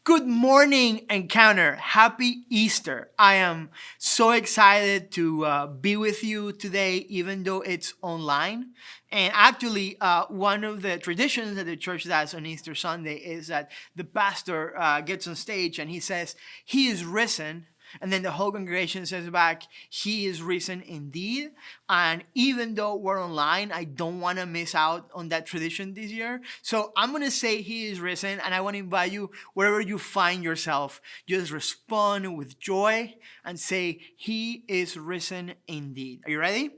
Good morning, Encounter. Happy Easter. I am so excited to be with you today, even though it's online. And actually, one of the traditions that the church does on Easter Sunday is that the pastor gets on stage and he says, "He is risen." And then the whole congregation says back, "He is risen indeed." And even though we're online, I don't want to miss out on that tradition this year. So I'm going to say He is risen. And I want to invite you, wherever you find yourself, just respond with joy and say, "He is risen indeed." Are you ready?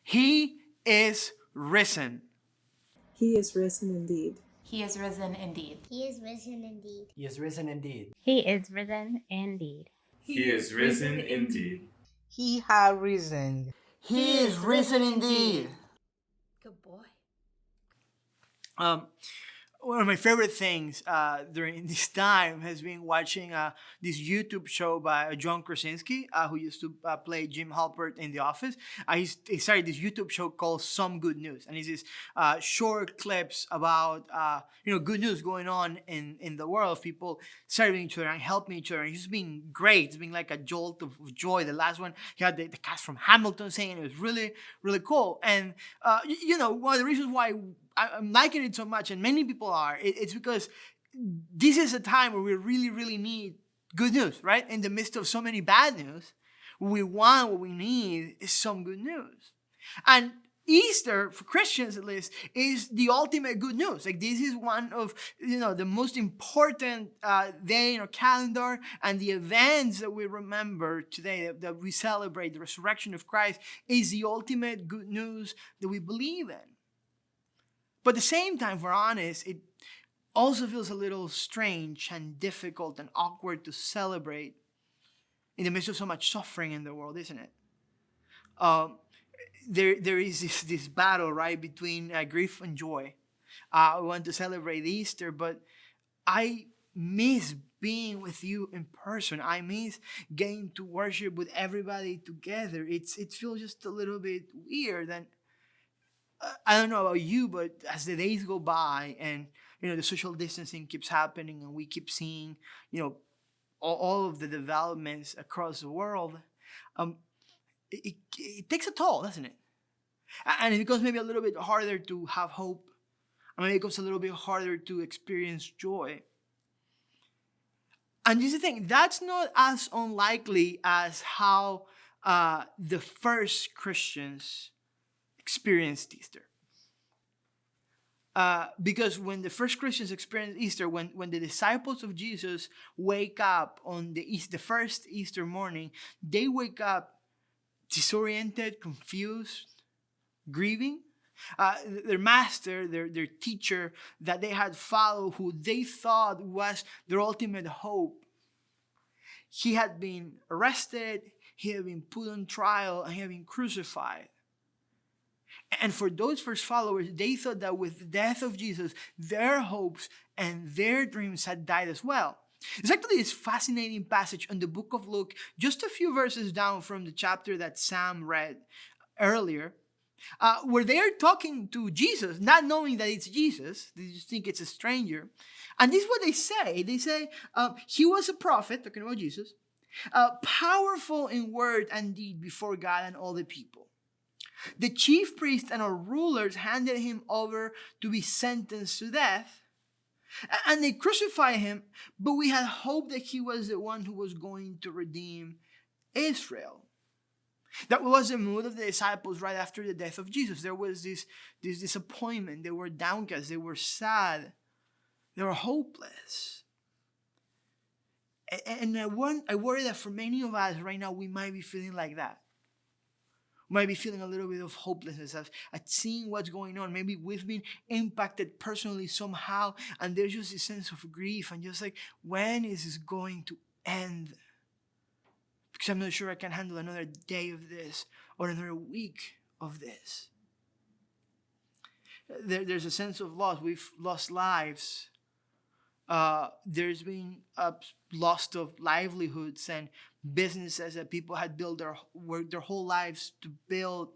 He is risen. He is risen indeed. He is risen indeed. He is risen indeed. He is risen indeed. He is risen indeed. He is risen indeed. He has risen. He is risen indeed. Good boy. Um, One of my favorite things during this time has been watching this YouTube show by John Krasinski, who used to play Jim Halpert in The Office. He started this YouTube show called Some Good News, and it's these short clips about good news going on in the world, of people serving each other and helping each other. And it's just been great. It's been like a jolt of joy. The last one, he had the cast from Hamilton saying it was really, really cool. And one of the reasons why I'm liking it so much, and many people are, it's because this is a time where we really, really need good news, right? In the midst of so many bad news, what we need is some good news. And Easter, for Christians at least, is the ultimate good news. Like, this is one of the most important day in our calendar, and the events that we remember today, that we celebrate, the resurrection of Christ, is the ultimate good news that we believe in. But at the same time, if we're honest, it also feels a little strange and difficult and awkward to celebrate in the midst of so much suffering in the world, isn't it? There is this battle, right, between grief and joy. I want to celebrate Easter, but I miss being with you in person. I miss getting to worship with everybody together. It feels just a little bit weird. And I don't know about you, but as the days go by and the social distancing keeps happening and we keep seeing all of the developments across the world, it takes a toll, doesn't it? And it becomes maybe a little bit harder to have hope. And maybe it becomes a little bit harder to experience joy. And this is the thing, that's not as unlikely as how the first Christians experienced Easter. Because when the first Christians experienced Easter, when the disciples of Jesus wake up on the first Easter morning, they wake up disoriented, confused, grieving. Their master, their teacher that they had followed, who they thought was their ultimate hope, he had been arrested, he had been put on trial, and he had been crucified. And for those first followers, they thought that with the death of Jesus, their hopes and their dreams had died as well. There's actually this fascinating passage in the book of Luke, just a few verses down from the chapter that Sam read earlier, where they're talking to Jesus, not knowing that it's Jesus. They just think it's a stranger. And this is what they say. They say, he was a prophet, talking about Jesus, powerful in word and deed before God and all the people. The chief priests and our rulers handed him over to be sentenced to death, and they crucified him, but we had hoped that he was the one who was going to redeem Israel. That was the mood of the disciples right after the death of Jesus. There was this disappointment. They were downcast. They were sad. They were hopeless. And I worry that for many of us right now, we might be feeling like that. Might be feeling a little bit of hopelessness at seeing what's going on. Maybe we've been impacted personally somehow, and there's just this sense of grief and just like, when is this going to end? Because I'm not sure I can handle another day of this or another week of this. There's a sense of loss. We've lost lives. There's been a loss of livelihoods and businesses that people had built their whole lives to build.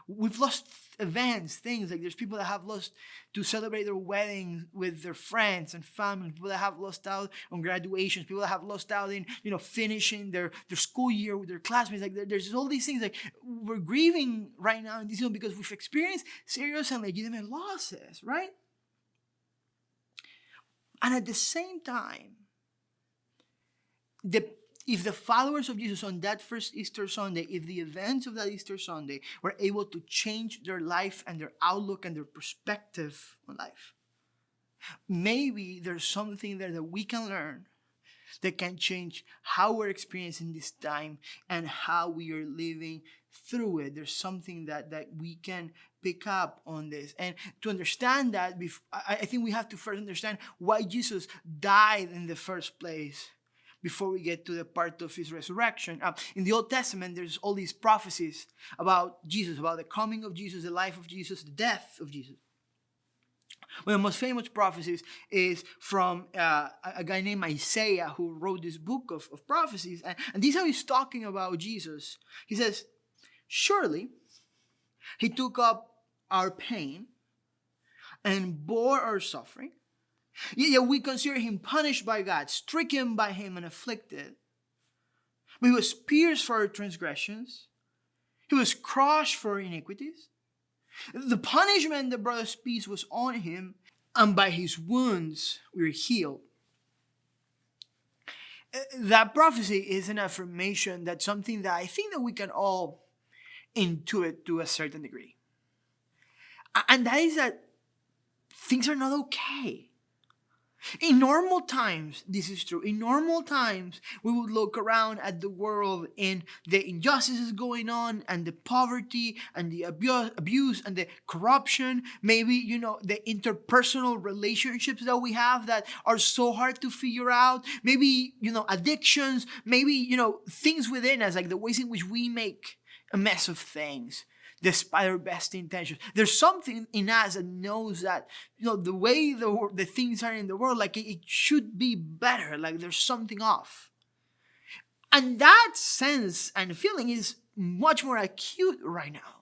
We've lost events, things like there's people that have lost to celebrate their weddings with their friends and family, people that have lost out on graduations, people that have lost out in, finishing their school year with their classmates. Like there's all these things like we're grieving right now in this season because we've experienced serious and legitimate losses, right? And at the same time, if the followers of Jesus on that first Easter Sunday, if the events of that Easter Sunday were able to change their life and their outlook and their perspective on life, maybe there's something there that we can learn that can change how we're experiencing this time and how we are living through it. There's something that we can pick up on this. And to understand that, I think we have to first understand why Jesus died in the first place before we get to the part of his resurrection. In the Old Testament, there's all these prophecies about Jesus, about the coming of Jesus, the life of Jesus, the death of Jesus. One of the most famous prophecies is from a guy named Isaiah, who wrote this book of prophecies. And this is how he's talking about Jesus. He says, surely he took up our pain and bore our suffering. Yet we consider him punished by God, stricken by him and afflicted. But he was pierced for our transgressions. He was crushed for our iniquities. The punishment that brought us peace was on him, and by his wounds we were healed. That prophecy is an affirmation that's something that I think that we can all intuit to a certain degree. And that is that things are not okay. In normal times, this is true. In normal times, we would look around at the world and the injustices going on and the poverty and the abuse and the corruption. Maybe, the interpersonal relationships that we have that are so hard to figure out. Maybe, addictions. Maybe, things within us, like the ways in which we make a mess of things despite our best intentions. There's something in us that knows that, the way the things are in the world, like it should be better, like there's something off. And that sense and feeling is much more acute right now.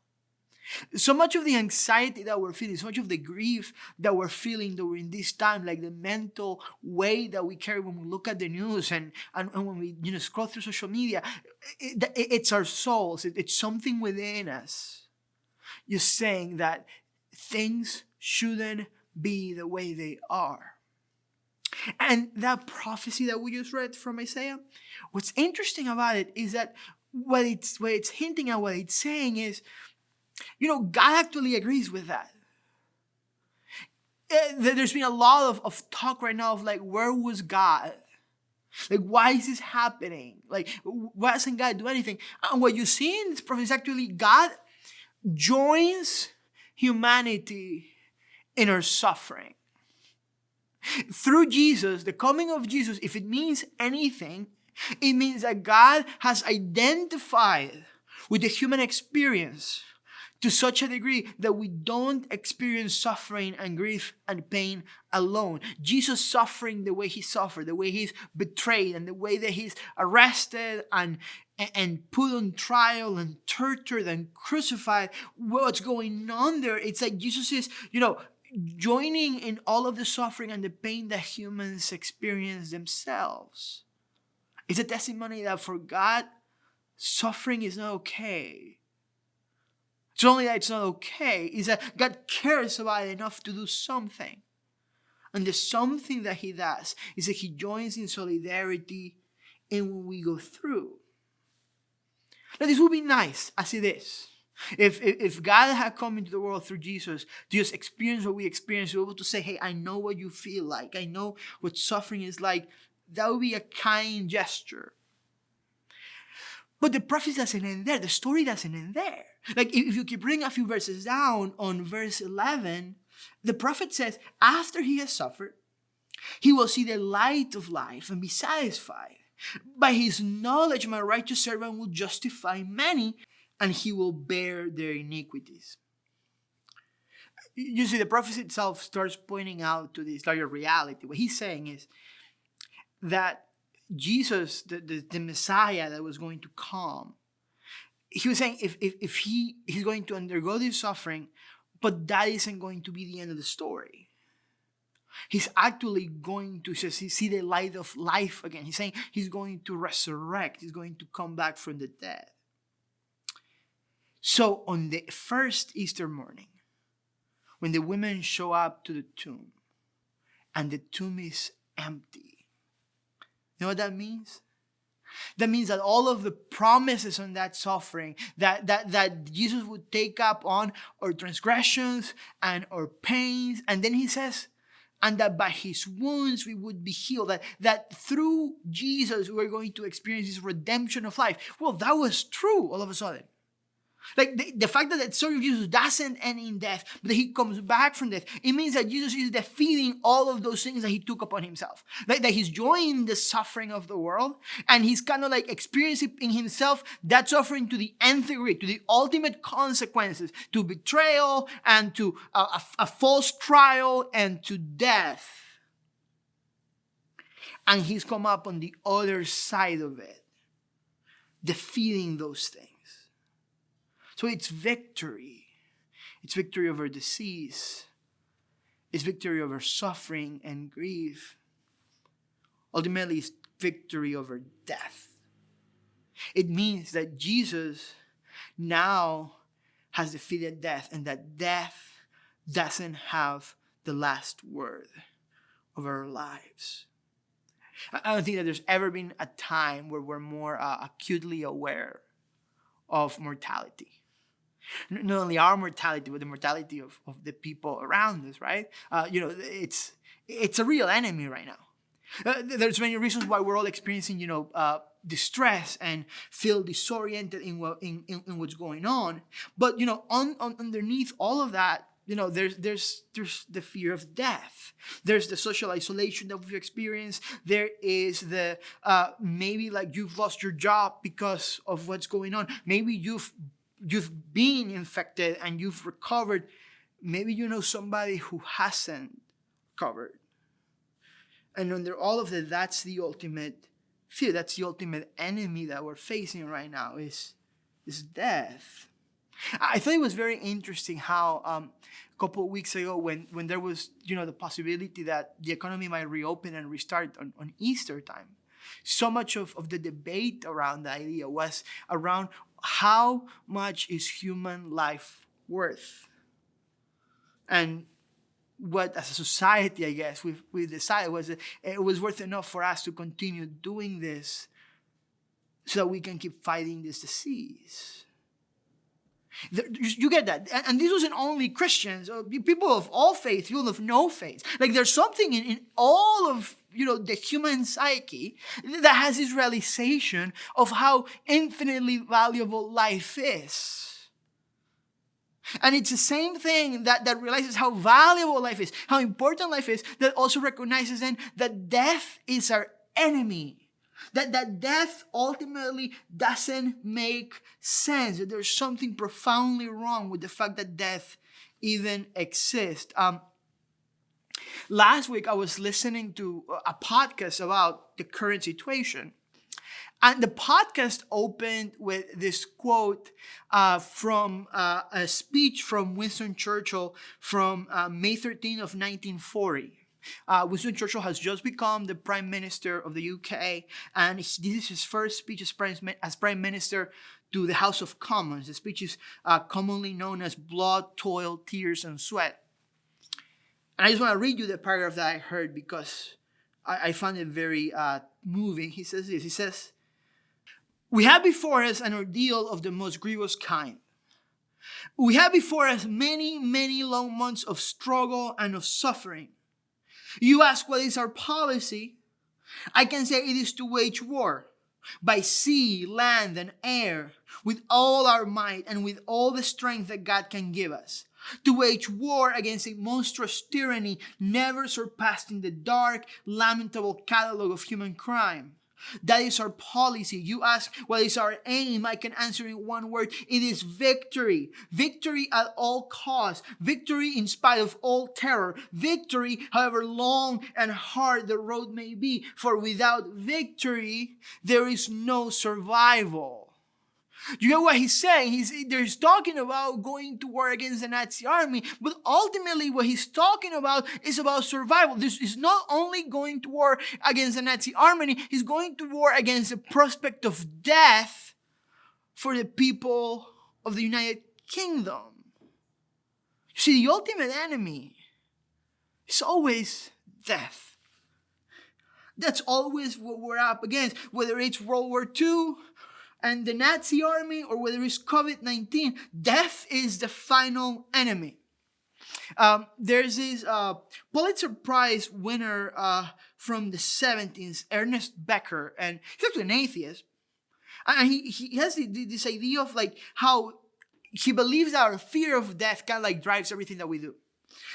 So much of the anxiety that we're feeling, so much of the grief that we're feeling during this time, like the mental weight that we carry when we look at the news and when we scroll through social media, it's our souls. It's something within us. You're saying that things shouldn't be the way they are. And that prophecy that we just read from Isaiah, what's interesting about it is that what it's hinting at, what it's saying is, God actually agrees with that. There's been a lot of talk right now of like, where was God? Like, why is this happening? Like, why doesn't God do anything? And what you see in this prophecy is actually God joins humanity in our suffering. Through Jesus, the coming of Jesus, if it means anything, it means that God has identified with the human experience to such a degree that we don't experience suffering and grief and pain alone. Jesus suffering the way he suffered, the way he's betrayed, and the way that he's arrested and put on trial and tortured and crucified. What's going on there? It's like Jesus is, joining in all of the suffering and the pain that humans experience themselves. It's a testimony that for God, suffering is not okay. It's only that it's not okay, is that God cares about it enough to do something. And the something that he does is that he joins in solidarity in what we go through. Now, this would be nice as it is. If God had come into the world through Jesus to just experience what we experience, to be able to say, hey, I know what you feel like. I know what suffering is like. That would be a kind gesture. But the prophecy doesn't end there. The story doesn't end there. Like, if you keep reading a few verses down on verse 11, the prophet says, after he has suffered, he will see the light of life and be satisfied. By his knowledge, my righteous servant will justify many, and he will bear their iniquities. You see, the prophecy itself starts pointing out to this larger reality. What he's saying is that Jesus, the Messiah that was going to come, he was saying if he's going to undergo this suffering, but that isn't going to be the end of the story. He's actually going to see the light of life again. He's saying he's going to resurrect. He's going to come back from the dead. So on the first Easter morning, when the women show up to the tomb and the tomb is empty, you know what that means? That means that all of the promises on that suffering that Jesus would take up on our transgressions and our pains, and then he says, and that by his wounds we would be healed, that through Jesus we're going to experience this redemption of life. Well, that was true all of a sudden. Like the fact that the story of Jesus doesn't end in death, but that he comes back from death, it means that Jesus is defeating all of those things that he took upon himself. Like that he's joining the suffering of the world, and he's kind of like experiencing in himself that suffering to the nth degree, to the ultimate consequences, to betrayal and to a false trial and to death. And he's come up on the other side of it, defeating those things. So it's victory. It's victory over disease. It's victory over suffering and grief. Ultimately, it's victory over death. It means that Jesus now has defeated death, and that death doesn't have the last word over our lives. I don't think that there's ever been a time where we're more acutely aware of mortality. Not only our mortality, but the mortality of the people around us, right? It's a real enemy right now. There's many reasons why we're all experiencing, distress and feel disoriented in what's going on. But underneath all of that, there's the fear of death. There's the social isolation that we've experienced. There is the maybe like you've lost your job because of what's going on. Maybe you've been infected and you've recovered. Maybe you know somebody who hasn't recovered. And under all of that, that's the ultimate fear. That's the ultimate enemy that we're facing right now is death. I thought it was very interesting how a couple of weeks ago when there was, the possibility that the economy might reopen and restart on Easter time, so much of the debate around the idea was around how much is human life worth? And what, as a society, I guess, we decided was it was worth enough for us to continue doing this so that we can keep fighting this disease. You get that? And this wasn't only Christians, people of all faiths, people of no faith. Like there's something in all of the human psyche that has this realization of how infinitely valuable life is. And it's the same thing that realizes how valuable life is, how important life is, that also recognizes then that death is our enemy. That death ultimately doesn't make sense. That there's something profoundly wrong with the fact that death even exists. Last week, I was listening to a podcast about the current situation. And the podcast opened with this quote from a speech from Winston Churchill from May 13 of 1940. Winston Churchill has just become the Prime Minister of the UK, and this is his first speech as Prime Minister to the House of Commons. The speech is commonly known as Blood, Toil, Tears, and Sweat. And I just want to read you the paragraph that I heard because I found it very moving. He says this, he says, "We have before us an ordeal of the most grievous kind. We have before us many, many long months of struggle and of suffering. You ask what is our policy? I can say it is to wage war by sea, land, and air with all our might and with all the strength that God can give us. To wage war against a monstrous tyranny never surpassed in the dark, lamentable catalogue of human crime. That is our policy. You ask, what is our aim? I can answer in one word. It is victory. Victory at all costs. Victory in spite of all terror. Victory, however long and hard the road may be. For without victory, there is no survival. You get what he's saying? He's talking about going to war against the Nazi army, but ultimately what he's talking about is about survival. This is not only going to war against the Nazi army, he's going to war against the prospect of death for the people of the United Kingdom. You see, the ultimate enemy is always death. That's always what we're up against, whether it's World War II and the Nazi army, or whether it's COVID-19, death is the final enemy. There's this Pulitzer Prize winner from the 70s, Ernest Becker, and he's actually an atheist. And he has this idea of like how he believes that our fear of death kind of like drives everything that we do.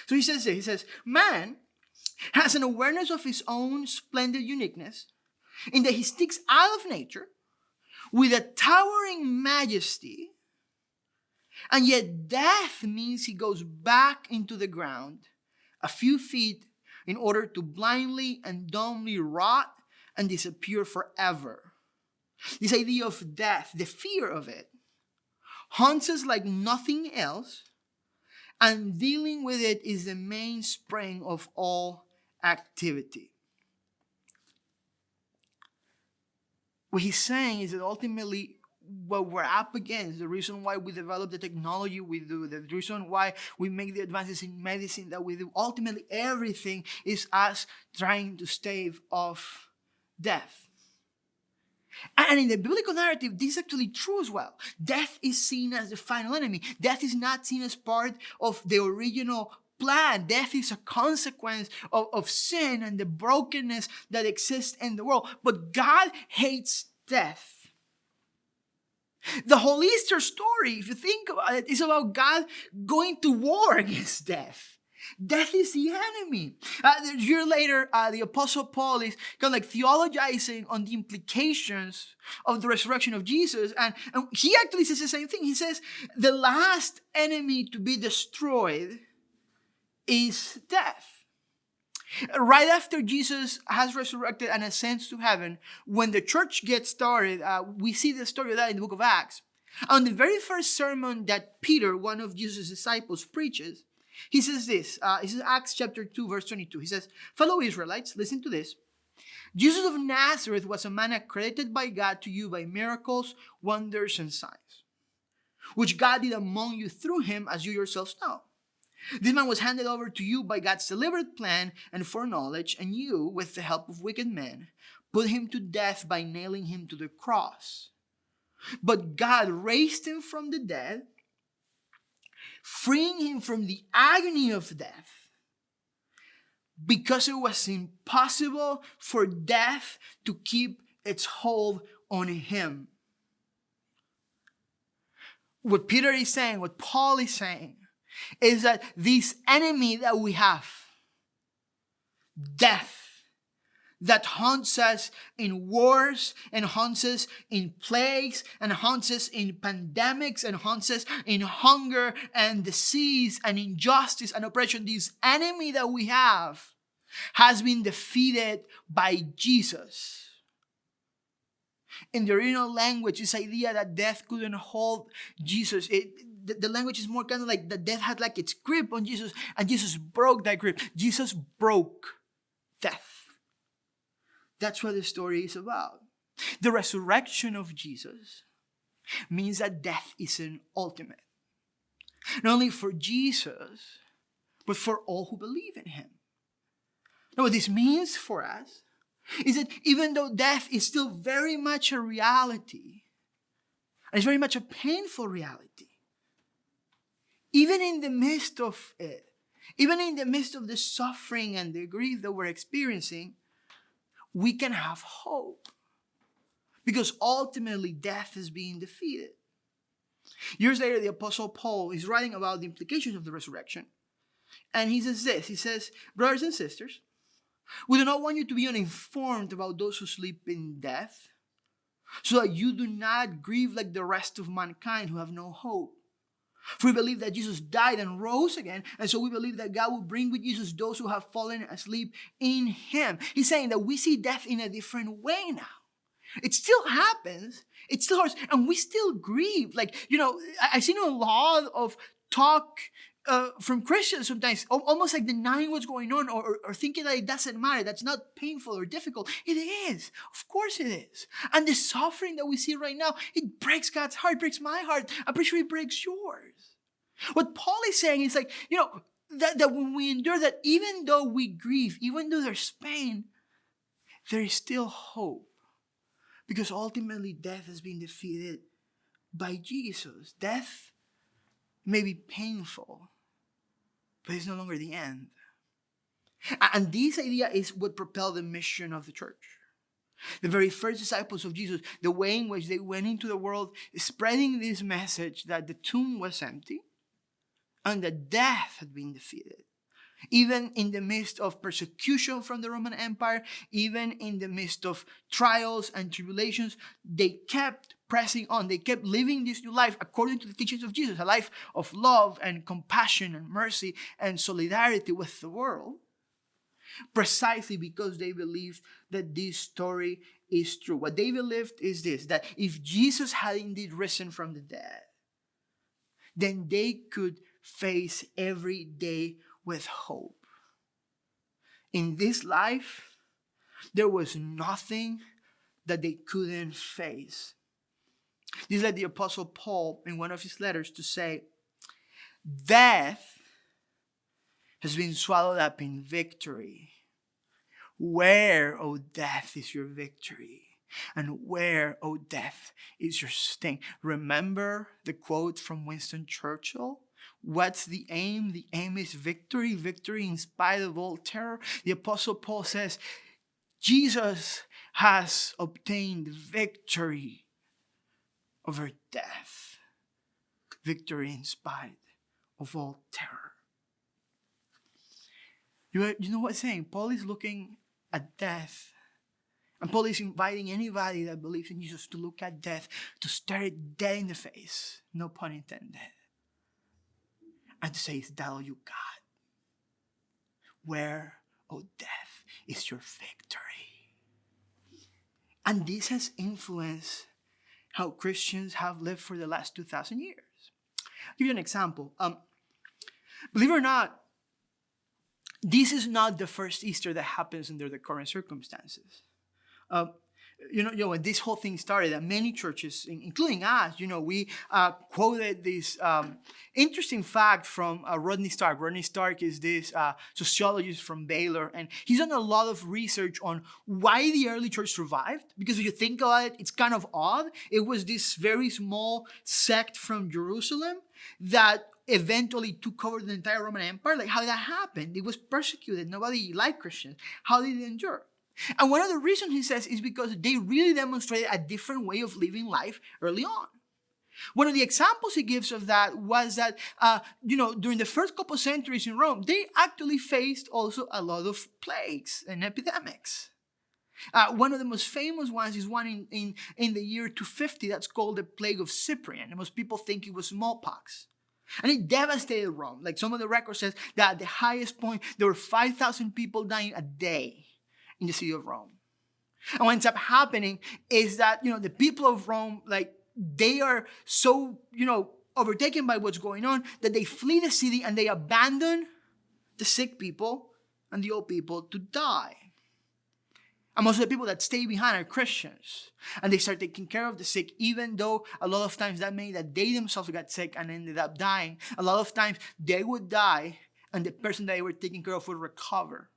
So he says this, he says, man has an awareness of his own splendid uniqueness in that he sticks out of nature with a towering majesty, and yet death means he goes back into the ground a few feet in order to blindly and dumbly rot and disappear forever. This idea of death, the fear of it, haunts us like nothing else, and dealing with it is the mainspring of all activity. What he's saying is that ultimately what we're up against, the reason why we develop the technology we do, the reason why we make the advances in medicine that we do, ultimately everything is us trying to stave off death. And in the biblical narrative, this is actually true as well. Death is seen as the final enemy. Death is not seen as part of the original plan. Death is a consequence of sin and the brokenness that exists in the world. But God hates death. The whole Easter story, if you think about it, is about God going to war against death. Death is the enemy. A year later, the Apostle Paul is kind of like theologizing on the implications of the resurrection of Jesus. And he actually says the same thing. He says, the last enemy to be destroyed is death. Right after Jesus has resurrected and ascends to heaven, when the church gets started, we see the story of that in the book of Acts. On the very first sermon that Peter, one of Jesus' disciples, preaches, he says this. This is Acts chapter 2, verse 22. He says, fellow Israelites, listen to this. Jesus of Nazareth was a man accredited by God to you by miracles, wonders, and signs, which God did among you through him, as you yourselves know. This man was handed over to you by God's deliberate plan and foreknowledge, and you, with the help of wicked men, put him to death by nailing him to the cross. But God raised him from the dead, freeing him from the agony of death, because it was impossible for death to keep its hold on him. What Peter is saying, what Paul is saying, is that this enemy that we have, death, that haunts us in wars and haunts us in plagues and haunts us in pandemics and haunts us in hunger and disease and injustice and oppression, this enemy that we have has been defeated by Jesus. In the original language, this idea that death couldn't hold Jesus, the language is more kind of like the death had like its grip on Jesus, and Jesus broke that grip. Jesus broke death. That's what the story is about. The resurrection of Jesus means that death isn't ultimate. Not only for Jesus, but for all who believe in him. Now, what this means for us is that even though death is still very much a reality, and it's very much a painful reality, even in the midst of it, even in the midst of the suffering and the grief that we're experiencing, we can have hope. Because ultimately death is being defeated. Years later, the Apostle Paul is writing about the implications of the resurrection. And he says this, he says, brothers and sisters, we do not want you to be uninformed about those who sleep in death, so that you do not grieve like the rest of mankind who have no hope. For we believe that Jesus died and rose again, and so we believe that God will bring with Jesus those who have fallen asleep in him. He's saying that we see death in a different way now. It still happens. It still hurts. And we still grieve. Like, I've seen a lot of talk from Christians sometimes, almost like denying what's going on or thinking that it doesn't matter. That's not painful or difficult. It is. Of course it is. And the suffering that we see right now, it breaks God's heart, breaks my heart. I'm pretty sure it breaks yours. What Paul is saying is like, that when we endure that, even though we grieve, even though there's pain, there is still hope. Because ultimately death has been defeated by Jesus. Death may be painful, but it's no longer the end. And this idea is what propelled the mission of the church. The very first disciples of Jesus, the way in which they went into the world spreading this message that the tomb was empty and that death had been defeated. Even in the midst of persecution from the Roman Empire, even in the midst of trials and tribulations, they kept pressing on. They kept living this new life according to the teachings of Jesus, a life of love and compassion and mercy and solidarity with the world, precisely because they believed that this story is true. What they believed is this, that if Jesus had indeed risen from the dead, then they could face every day with hope. In this life, there was nothing that they couldn't face. This led the Apostle Paul in one of his letters to say, death has been swallowed up in victory. Where, O death, is your victory? And where, O death, is your sting? Remember the quote from Winston Churchill? What's the aim? The aim is victory. Victory in spite of all terror. The Apostle Paul says, Jesus has obtained victory over death. Victory in spite of all terror. You know what I'm saying? Paul is looking at death. And Paul is inviting anybody that believes in Jesus to look at death, to stare it dead in the face, no pun intended, and to say, is that all you got? Where, O death, is your victory? And this has influenced how Christians have lived for the last 2,000 years. I'll give you an example. Believe it or not, this is not the first Easter that happens under the current circumstances. When this whole thing started, that many churches, including us, we quoted this interesting fact from Rodney Stark. Rodney Stark is this sociologist from Baylor, and he's done a lot of research on why the early church survived. Because if you think about it, it's kind of odd. It was this very small sect from Jerusalem that eventually took over the entire Roman Empire. Like, how did that happen? It was persecuted. Nobody liked Christians. How did it endure? And one of the reasons, he says, is because they really demonstrated a different way of living life early on. One of the examples he gives of that was that, during the first couple centuries in Rome, they actually faced also a lot of plagues and epidemics. One of the most famous ones is one in the year 250 that's called the Plague of Cyprian. And most people think it was smallpox. And it devastated Rome. Like, some of the record says that at the highest point, there were 5,000 people dying a day in the city of Rome. And what ends up happening is that, the people of Rome, like, they are so, overtaken by what's going on that they flee the city and they abandon the sick people and the old people to die. And most of the people that stay behind are Christians. And they start taking care of the sick, even though a lot of times that meant that they themselves got sick and ended up dying. A lot of times they would die and the person that they were taking care of would recover.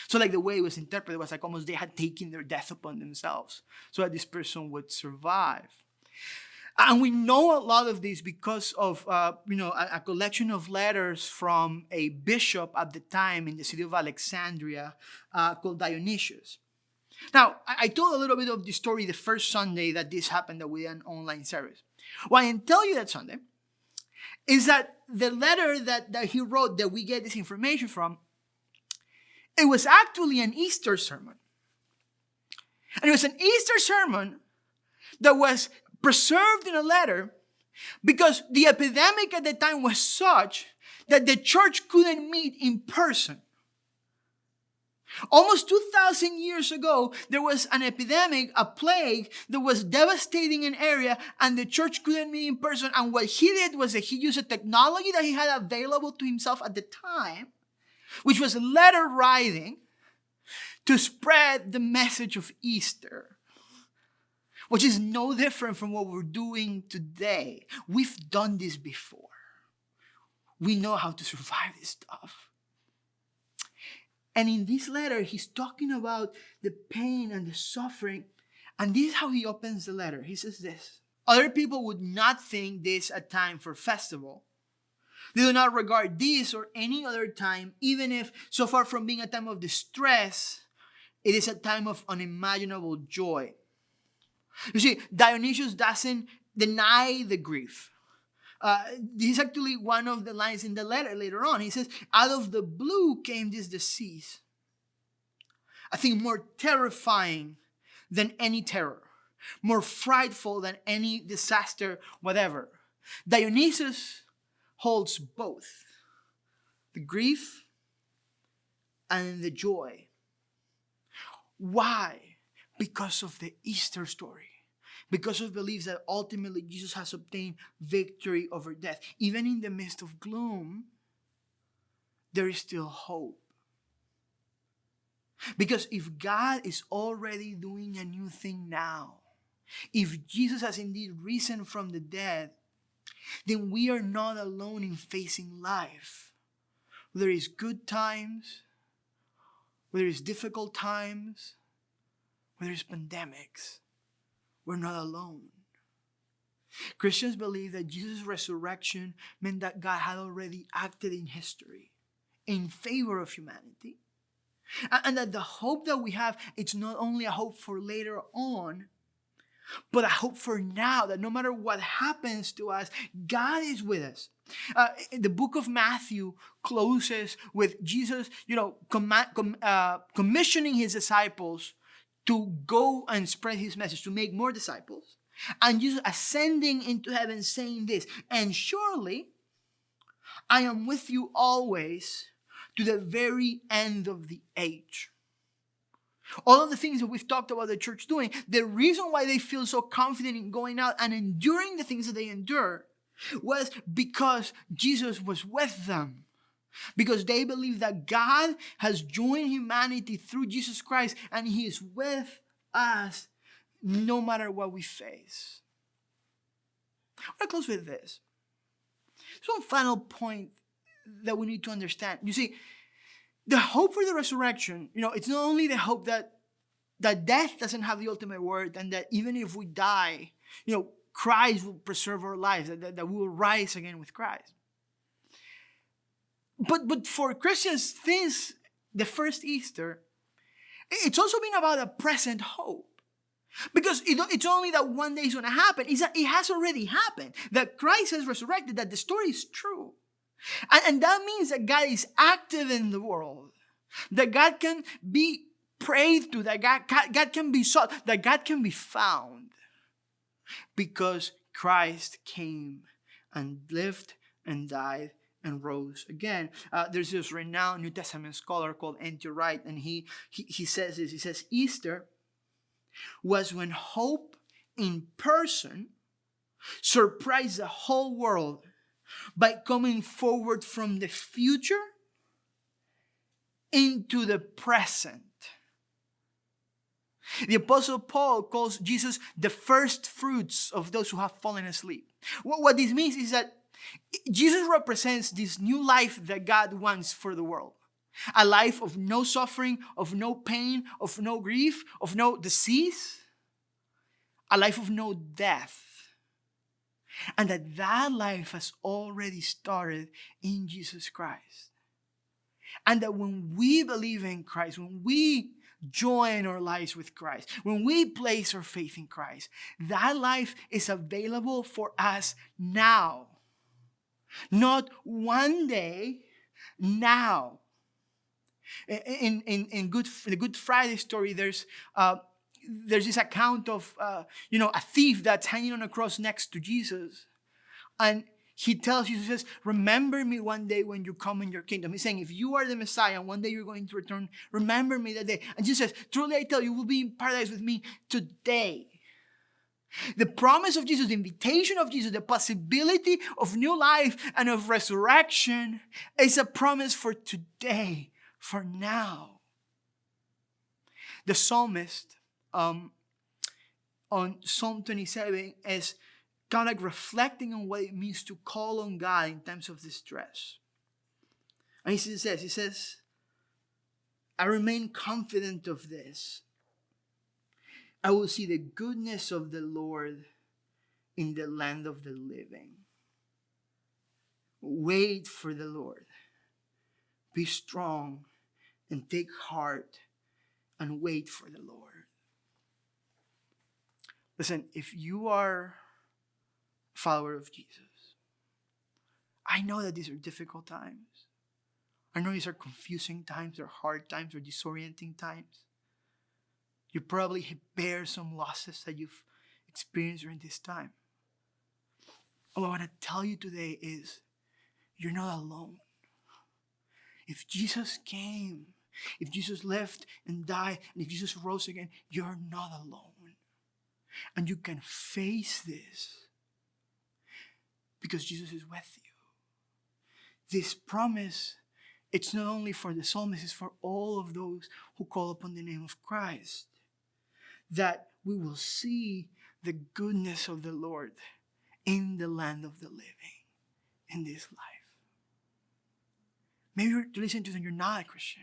So like the way it was interpreted was like almost they had taken their death upon themselves so that this person would survive. And we know a lot of this because of, a collection of letters from a bishop at the time in the city of Alexandria called Dionysius. Now, I told a little bit of the story the first Sunday that this happened, that we had an online service. What I didn't tell you that Sunday is that the letter that he wrote that we get this information from, it was actually an Easter sermon. And it was an Easter sermon that was preserved in a letter because the epidemic at the time was such that the church couldn't meet in person. Almost 2,000 years ago, there was an epidemic, a plague that was devastating an area, and the church couldn't meet in person. And what he did was that he used a technology that he had available to himself at the time, which was letter writing, to spread the message of Easter, which is no different from what we're doing today. We've done this before. We know how to survive this stuff. And in this letter, he's talking about the pain and the suffering. And this is how he opens the letter. He says this: other people would not think this a time for festival. They do not regard this or any other time, even if so far from being a time of distress, it is a time of unimaginable joy. You see, Dionysius doesn't deny the grief. This is actually one of the lines in the letter later on. He says, out of the blue came this disease. I think more terrifying than any terror. More frightful than any disaster, whatever. Dionysius holds both. The grief and the joy. Why? Because of the Easter story. Because of beliefs that ultimately Jesus has obtained victory over death. Even in the midst of gloom, there is still hope. Because if God is already doing a new thing now, if Jesus has indeed risen from the dead, then we are not alone in facing life. Whether it's good times, whether it's difficult times, whether it's pandemics, we're not alone. Christians believe that Jesus' resurrection meant that God had already acted in history in favor of humanity. And that the hope that we have, it's not only a hope for later on, but a hope for now, that no matter what happens to us, God is with us. The book of Matthew closes with Jesus, commissioning his disciples to go and spread his message, to make more disciples. And Jesus ascending into heaven saying this, and surely I am with you always to the very end of the age. All of the things that we've talked about the church doing, the reason why they feel so confident in going out and enduring the things that they endure was because Jesus was with them. Because they believe that God has joined humanity through Jesus Christ and he is with us no matter what we face. I want to close with this. There's one final point that we need to understand. You see, the hope for the resurrection, it's not only the hope that death doesn't have the ultimate word and that even if we die, Christ will preserve our lives, that we will rise again with Christ. But for Christians, the first Easter, it's also been about a present hope. Because it's only that one day is going to happen. It's that it has already happened. That Christ has resurrected, that the story is true. And that means that God is active in the world. That God can be prayed to. That God can be sought. That God can be found. Because Christ came and lived and died and rose again. There's this renowned New Testament scholar called N.T. Wright, and he says this. He says, Easter was when hope in person surprised the whole world by coming forward from the future into the present. The Apostle Paul calls Jesus the first fruits of those who have fallen asleep. What this means is that Jesus represents this new life that God wants for the world. A life of no suffering, of no pain, of no grief, of no disease. A life of no death. And that life has already started in Jesus Christ. And that when we believe in Christ, when we join our lives with Christ, when we place our faith in Christ, that life is available for us now. Not one day, now. In the Good Friday story, there's this account of a thief that's hanging on a cross next to Jesus, and He tells you, he says, remember me one day when you come in your kingdom. He's saying, if you are the Messiah, one day you're going to return, remember me that day. And Jesus says, truly I tell you, you will be in paradise with me today. The promise of Jesus, the invitation of Jesus, the possibility of new life and of resurrection is a promise for today, for now. The psalmist on Psalm 27 is kind of like reflecting on what it means to call on God in times of distress. And he says, I remain confident of this. I will see the goodness of the Lord in the land of the living. Wait for the Lord. Be strong and take heart and wait for the Lord. Listen, if you are a follower of Jesus, I know that these are difficult times. I know these are confusing times, or hard times, or disorienting times. You probably bear some losses that you've experienced during this time. All I want to tell you today is you're not alone. If Jesus came, if Jesus lived and died, and if Jesus rose again, you're not alone. And you can face this because Jesus is with you. This promise, it's not only for the psalmist, it's for all of those who call upon the name of Christ. That we will see the goodness of the Lord in the land of the living, in this life. Maybe you're listening to this and you're not a Christian.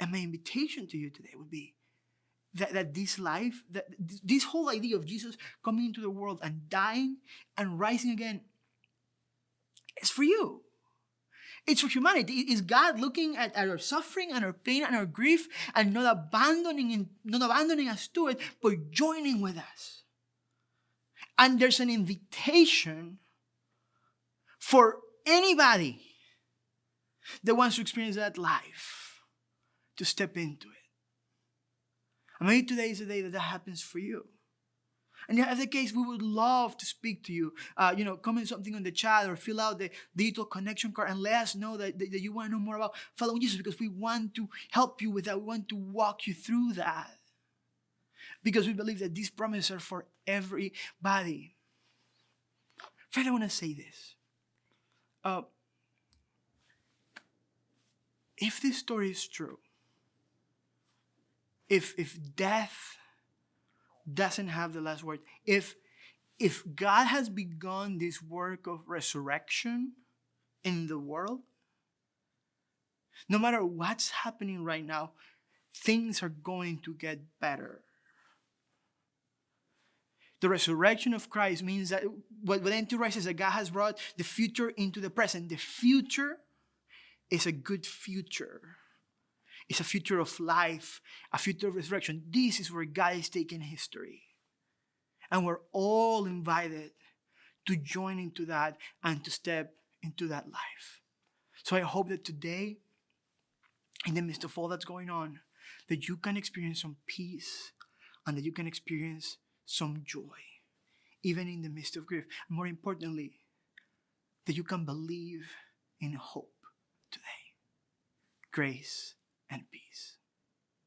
And my invitation to you today would be that this life, that this whole idea of Jesus coming into the world and dying and rising again is for you. It's for humanity. It is God looking at our suffering and our pain and our grief and not abandoning us to it, but joining with us. And there's an invitation for anybody that wants to experience that life to step into it. And maybe today is the day that happens for you. And if the case, we would love to speak to you. Comment something on the chat or fill out the digital connection card and let us know that you want to know more about following Jesus, because we want to help you with that. We want to walk you through that. Because we believe that these promises are for everybody. Friend, I want to say this. If this story is true, if death doesn't have the last word, if God has begun this work of resurrection in the world, no matter what's happening right now, things are going to get better. The resurrection of Christ means that what N.T. Wright says, that God has brought the future into the present. The future is a good future. It's a future of life, a future of resurrection. This is where God is taking history. And we're all invited to join into that and to step into that life. So I hope that today, in the midst of all that's going on, that you can experience some peace and that you can experience some joy, even in the midst of grief. And more importantly, that you can believe in hope today. Grace and peace.